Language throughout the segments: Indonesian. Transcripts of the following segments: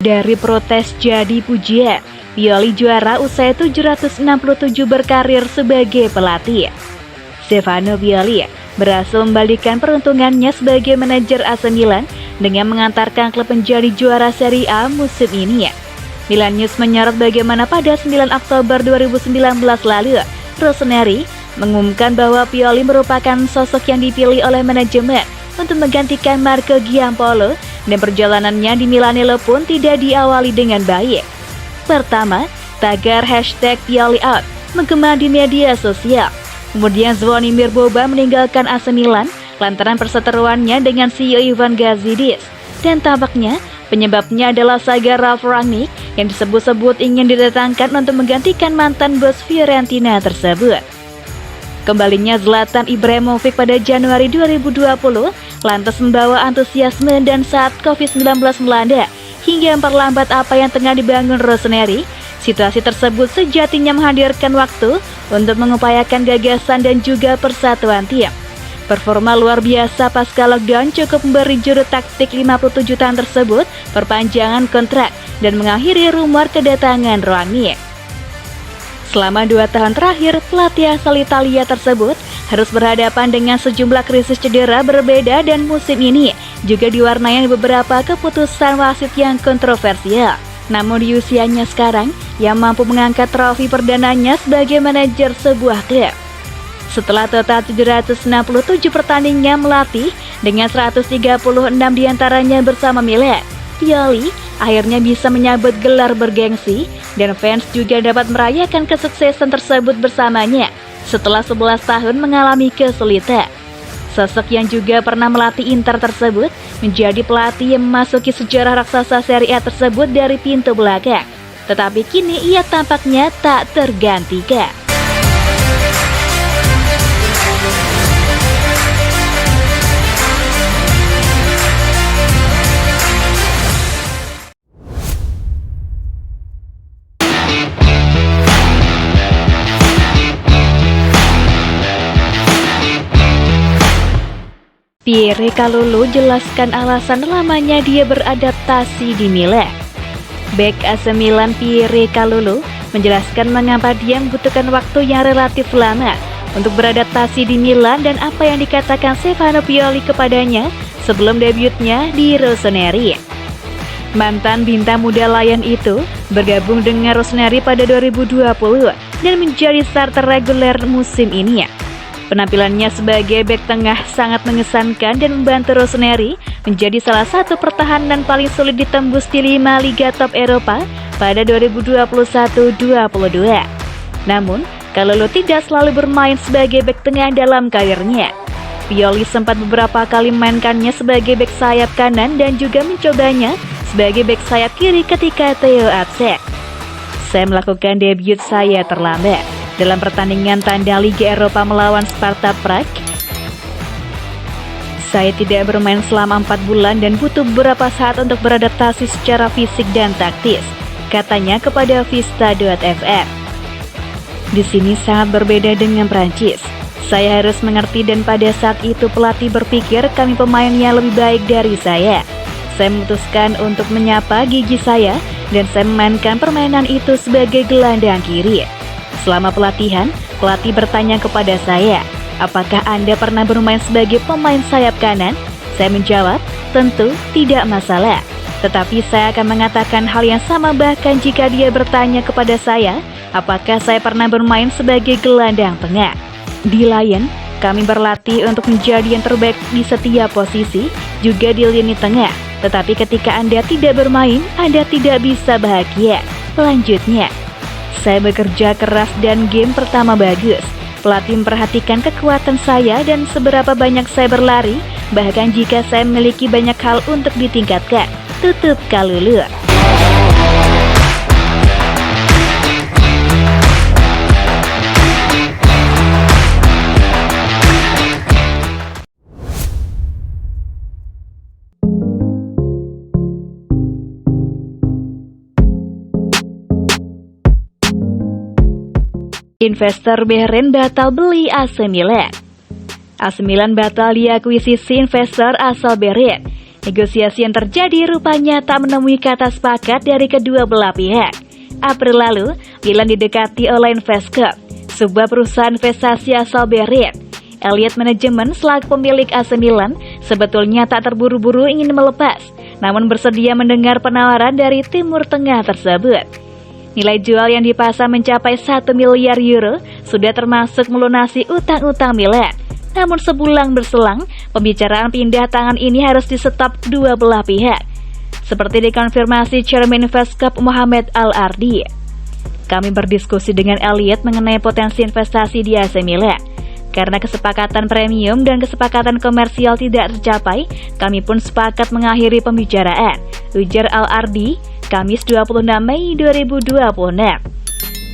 Dari protes jadi pujian, Pioli juara usai 767 berkarir sebagai pelatih. Stefano Pioli berhasil membalikan peruntungannya sebagai manajer AC Milan dengan mengantarkan klub menjadi juara Serie A musim ini. Milan News menyorot bagaimana pada 9 Oktober 2019 lalu, Rossoneri mengumumkan bahwa Pioli merupakan sosok yang dipilih oleh manajemen untuk menggantikan Marco Giampolo, dan perjalanannya di Milanello pun tidak diawali dengan baik. Pertama, tagar #PioliOut menggema di media sosial. Kemudian Zvonimir Boba meninggalkan AC Milan lantaran perseteruannya dengan CEO Ivan Gazidis. Dan tampaknya penyebabnya adalah saga Ralf Rangnick yang disebut-sebut ingin didatangkan untuk menggantikan mantan bos Fiorentina tersebut. Kembalinya Zlatan Ibrahimovic pada Januari 2020 lantas membawa antusiasme, dan saat COVID-19 melanda hingga memperlambat apa yang tengah dibangun Rossoneri, situasi tersebut sejatinya menghadirkan waktu untuk mengupayakan gagasan dan juga persatuan tim. Performa luar biasa pasca lockdown cukup memberi juru taktik 57 tahun tersebut perpanjangan kontrak dan mengakhiri rumor kedatangan Rangnick. Selama 2 tahun terakhir, pelatih asal Italia tersebut harus berhadapan dengan sejumlah krisis cedera berbeda, dan musim ini juga diwarnai beberapa keputusan wasit yang kontroversial. Namun di usianya sekarang, ia mampu mengangkat trofi perdananya sebagai manajer sebuah klub. Setelah total 767 pertandingan melatih dengan 136 diantaranya bersama Milan, Pioli akhirnya bisa menyabet gelar bergengsi, dan fans juga dapat merayakan kesuksesan tersebut bersamanya setelah 11 tahun mengalami kesulitan. Sosok yang juga pernah melatih Inter tersebut menjadi pelatih yang memasuki sejarah raksasa Serie A tersebut dari pintu belakang. Tetapi kini ia tampaknya tak tergantikan. Pierre Kalulu jelaskan alasan lamanya dia beradaptasi di Milan. Bek AC Milan Pierre Kalulu menjelaskan mengapa dia membutuhkan waktu yang relatif lama untuk beradaptasi di Milan dan apa yang dikatakan Stefano Pioli kepadanya sebelum debutnya di Rossoneri. Mantan bintang muda Lion itu bergabung dengan Rossoneri pada 2020 dan menjadi starter reguler musim ini. Penampilannya sebagai bek tengah sangat mengesankan dan membantu Rossoneri menjadi salah satu pertahanan paling sulit ditembus di 5 liga top Eropa pada 2021-22. Namun, Kalulu tidak selalu bermain sebagai bek tengah dalam karirnya. Pioli sempat beberapa kali memainkannya sebagai bek sayap kanan dan juga mencobanya sebagai bek sayap kiri ketika Theo absen. Saya melakukan debut saya terlambat dalam pertandingan tanda Liga Eropa melawan Sparta Prague. Saya tidak bermain selama 4 bulan dan butuh beberapa saat untuk beradaptasi secara fisik dan taktis, katanya kepada Vista.fr. Di sini sangat berbeda dengan Prancis. Saya harus mengerti, dan pada saat itu pelatih berpikir kami pemain yang lebih baik dari saya. Saya memutuskan untuk menyapa gigi saya dan saya memainkan permainan itu sebagai gelandang kiri. Selama pelatihan, pelatih bertanya kepada saya, apakah Anda pernah bermain sebagai pemain sayap kanan? Saya menjawab, tentu tidak masalah. Tetapi saya akan mengatakan hal yang sama bahkan jika dia bertanya kepada saya, apakah saya pernah bermain sebagai gelandang tengah. Di Lion, kami berlatih untuk menjadi yang terbaik di setiap posisi, juga di lini tengah. Tetapi ketika Anda tidak bermain, Anda tidak bisa bahagia. Lanjutnya, saya bekerja keras dan game pertama bagus. Pelatih memperhatikan kekuatan saya dan seberapa banyak saya berlari, bahkan jika saya memiliki banyak hal untuk ditingkatkan. Tutup Kalulu. Investor Bahrain batal beli AC Milan. AC Milan batal diakuisisi investor asal Bahrain Negosiasi yang terjadi rupanya tak menemui kata sepakat dari kedua belah pihak. April lalu, Milan didekati oleh Investcorp, sebuah perusahaan investasi asal Berlin. Elliott Management selaku pemilik AC Milan sebetulnya tak terburu-buru ingin melepas, namun bersedia mendengar penawaran dari Timur Tengah tersebut. Nilai jual yang dipasang mencapai 1 miliar euro, sudah termasuk melunasi utang-utang Milan. Namun sebulan berselang, pembicaraan pindah tangan ini harus di-stop dua belah pihak. Seperti dikonfirmasi Chairman Investcorp Mohamed Al-Ardi. Kami berdiskusi dengan Elliott mengenai potensi investasi di AC Milan. Karena kesepakatan premium dan kesepakatan komersial tidak tercapai, kami pun sepakat mengakhiri pembicaraan, ujar Al-Ardi, Kamis 26 Mei 2026.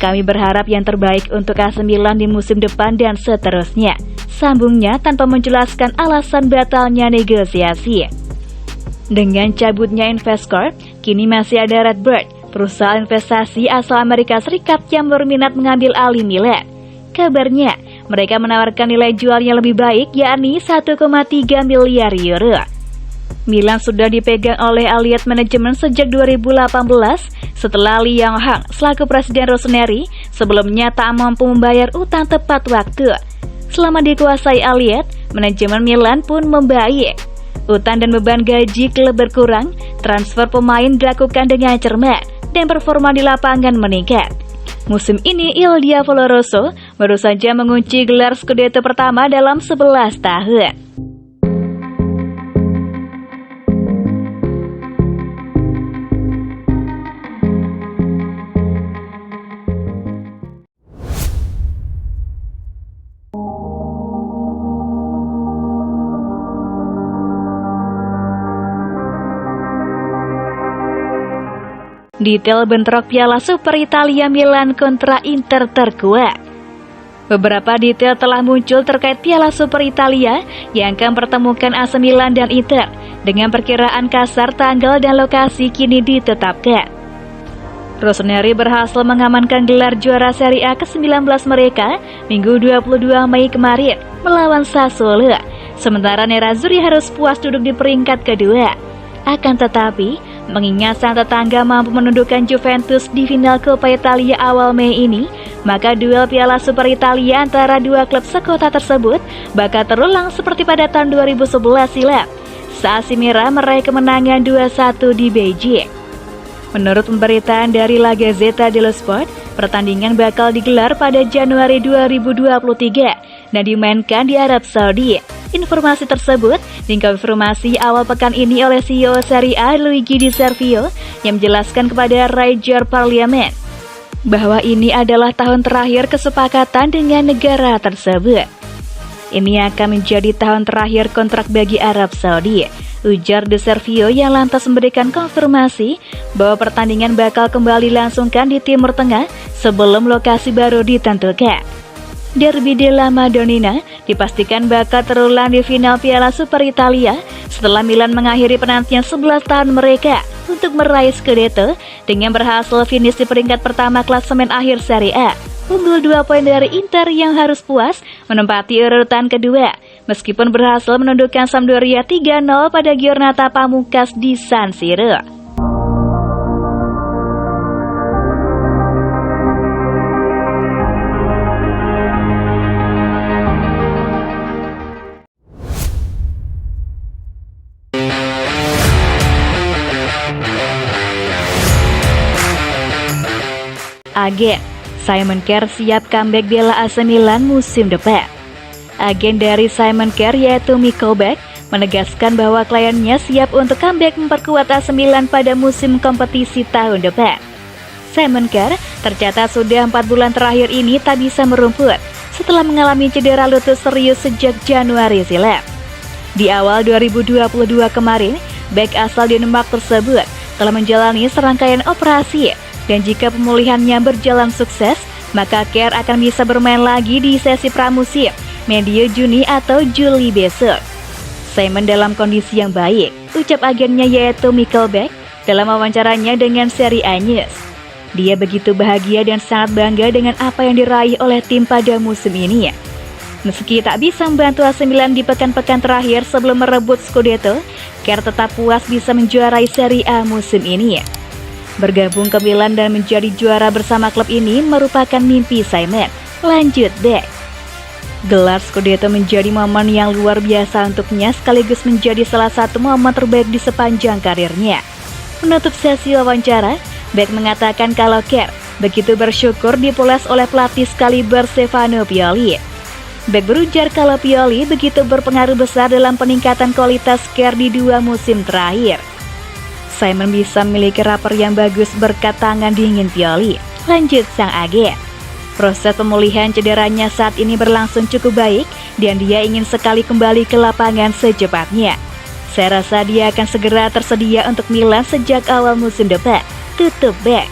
Kami berharap yang terbaik untuk AC Milan di musim depan dan seterusnya, sambungnya tanpa menjelaskan alasan batalnya negosiasi. Dengan cabutnya Investcorp, kini masih ada Redbird, perusahaan investasi asal Amerika Serikat yang berminat mengambil alih Milan. Kabarnya, mereka menawarkan nilai jual yang lebih baik, yakni 1,3 miliar euro. Milan sudah dipegang oleh Elliott Management sejak 2018 setelah Li Yonghang selaku Presiden Rossoneri sebelumnya tak mampu membayar utang tepat waktu. Selama dikuasai Elliott, manajemen Milan pun membaik. Utang dan beban gaji klub berkurang, transfer pemain dilakukan dengan cermat, dan performa di lapangan meningkat. Musim ini Il Diavolo Rosso baru saja mengunci gelar Scudetto pertama dalam 11 tahun. Detail bentrok Piala Super Italia Milan kontra Inter terkuat. Beberapa detail telah muncul terkait Piala Super Italia yang akan pertemukan AC Milan dan Inter, dengan perkiraan kasar tanggal dan lokasi kini ditetapkan. Rossoneri berhasil mengamankan gelar juara Serie A ke-19 mereka Minggu 22 Mei kemarin melawan Sassuolo, sementara Nerazzurri harus puas duduk di peringkat kedua. Akan tetapi, mengingat sang tetangga mampu menundukkan Juventus di final Coppa Italia awal Mei ini, maka duel Piala Super Italia antara dua klub sekota tersebut bakal terulang seperti pada tahun 2011 silam, saat si Merah meraih kemenangan 2-1 di Beijing. Menurut pemberitaan dari La Gazzetta dello Sport, pertandingan bakal digelar pada Januari 2023 dan dimainkan di Arab Saudi. Informasi tersebut dikonfirmasi awal pekan ini oleh CEO Serie A Luigi Di Servio yang menjelaskan kepada Rajar Parliament bahwa ini adalah tahun terakhir kesepakatan dengan negara tersebut. Ini akan menjadi tahun terakhir kontrak bagi Arab Saudi, ujar De Servio yang lantas memberikan konfirmasi bahwa pertandingan bakal kembali langsungkan di Timur Tengah sebelum lokasi baru ditentukan. Derby della Madonnina dipastikan bakal terulang di final Piala Super Italia setelah Milan mengakhiri penantian 11 tahun mereka untuk meraih Scudetto dengan berhasil finish di peringkat pertama klasemen akhir Serie A, unggul 2 poin dari Inter yang harus puas menempati urutan kedua, meskipun berhasil menundukkan Sampdoria 3-0 pada Giornata Pamungkas di San Siro. Agen Simon Kjær siap comeback bela AC Milan musim depan. Agen dari Simon Kjær yaitu Mikkel Beck menegaskan bahwa kliennya siap untuk comeback memperkuat AC Milan pada musim kompetisi tahun depan. Simon Kjær tercatat sudah 4 bulan terakhir ini tak bisa merumput setelah mengalami cedera lutut serius sejak Januari silam. Di awal 2022 kemarin, Beck asal Denmark tersebut telah menjalani serangkaian operasi, dan jika pemulihannya berjalan sukses, maka Kjær akan bisa bermain lagi di sesi pramusim medio Juni atau Juli besok. Simon dalam kondisi yang baik, ucap agennya yaitu Mikkel Beck dalam wawancaranya dengan Serie A News. Dia begitu bahagia dan sangat bangga dengan apa yang diraih oleh tim pada musim ini. Meski tak bisa membantu AC Milan di pekan-pekan terakhir sebelum merebut Scudetto, Kerr tetap puas bisa menjuarai Serie A musim ini. Bergabung ke Milan dan menjadi juara bersama klub ini merupakan mimpi Simon. Lanjut deh. Gelar Scudetto menjadi momen yang luar biasa untuknya sekaligus menjadi salah satu momen terbaik di sepanjang karirnya. Menutup sesi wawancara, Beck mengatakan kalau Kerr begitu bersyukur dipoles oleh pelatih sekaliber Stefano Pioli. Beck berujar kalau Pioli begitu berpengaruh besar dalam peningkatan kualitas Kerr di 2 musim terakhir. Simon bisa memiliki rapor yang bagus berkat tangan dingin Pioli. Lanjut sang agen. Proses pemulihan cederanya saat ini berlangsung cukup baik dan dia ingin sekali kembali ke lapangan secepatnya. Saya rasa dia akan segera tersedia untuk Milan sejak awal musim depan. Tutup Beck.